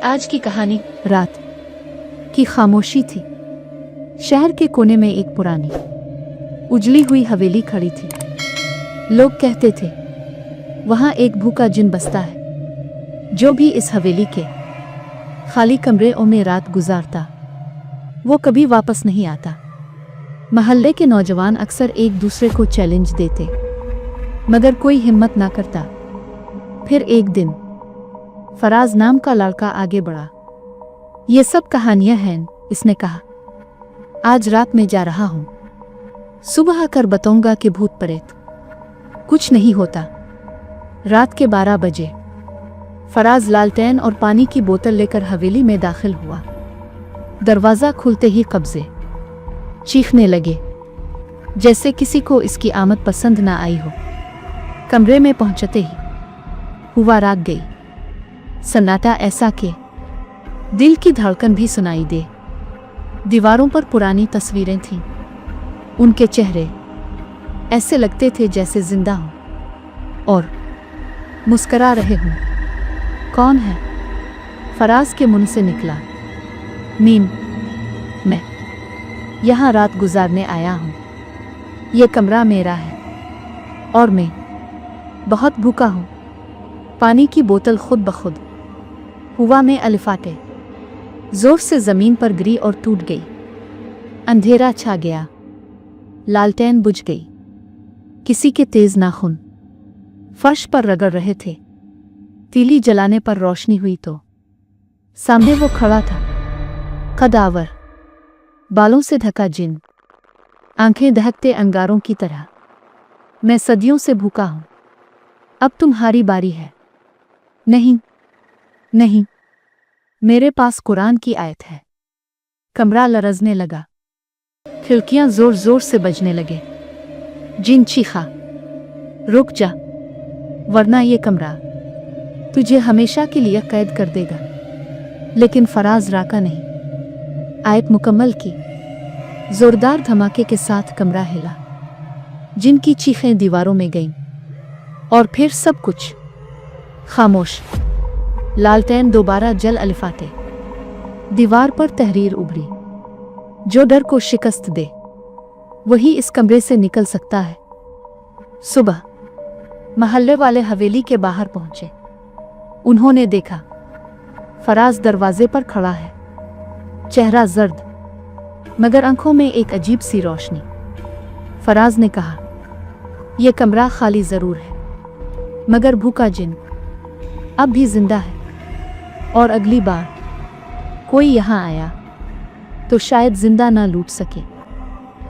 आज की कहानी। रात की खामोशी थी। शहर के कोने में एक पुरानी उजली हुई हवेली खड़ी थी। लोग कहते थे वहां एक भूखा जिन बसता है। जो भी इस हवेली के खाली कमरों में रात गुजारता वो कभी वापस नहीं आता। महल्ले के नौजवान अक्सर एक दूसरे को चैलेंज देते मगर कोई हिम्मत ना करता। फिर एक दिन फराज नाम का लड़का आगे बढ़ा। ये सब कहानियां हैं, इसने कहा। आज रात में जा रहा हूं, सुबह आकर बताऊंगा कि भूत प्रेत कुछ नहीं होता। रात के 12 बजे फराज लालटेन और पानी की बोतल लेकर हवेली में दाखिल हुआ। दरवाजा खुलते ही कब्जे चीखने लगे जैसे किसी को इसकी आमद पसंद ना आई हो। कमरे में पहुंचते ही हुआ राग गई। सन्नाटा ऐसा कि दिल की धड़कन भी सुनाई दे। दीवारों पर पुरानी तस्वीरें थीं। उनके चेहरे ऐसे लगते थे जैसे जिंदा हों और मुस्करा रहे हों। कौन है? फराज के मुंह से निकला। मीम, मैं यहाँ रात गुजारने आया हूँ। ये कमरा मेरा है और मैं बहुत भूखा हूँ। पानी की बोतल खुद ब खुद हुआ में अलिफाटे जोर से जमीन पर गिरी और टूट गई। अंधेरा छा गया। लालटेन बुझ गई। किसी के तेज नाखून फर्श पर रगड़ रहे थे। तीली जलाने पर रोशनी हुई तो सामने वो खड़ा था, कदावर, बालों से ढका जिन, आंखें दहकते अंगारों की तरह। मैं सदियों से भूखा हूं, अब तुम्हारी बारी है। नहीं नहीं, मेरे पास कुरान की आयत है। कमरा लरजने लगा। खिड़कियां जोर जोर से बजने लगे। जिन चीखा, रुक जा वरना ये कमरा तुझे हमेशा के लिए कैद कर देगा। लेकिन फराज राका नहीं। आयत मुकम्मल की। जोरदार धमाके के साथ कमरा हिला। जिनकी चीखें दीवारों में गईं और फिर सब कुछ खामोश। लालटेन दोबारा जल अलिफाटे। दीवार पर तहरीर उभरी। जो डर को शिकस्त दे वही इस कमरे से निकल सकता है। सुबह महल्ले वाले हवेली के बाहर पहुंचे। उन्होंने देखा फराज दरवाजे पर खड़ा है, चेहरा जर्द मगर आंखों में एक अजीब सी रोशनी। फराज ने कहा, यह कमरा खाली जरूर है मगर भूखा जिन अब भी जिंदा है और अगली बार कोई यहाँ आया तो शायद जिंदा ना लूट सके।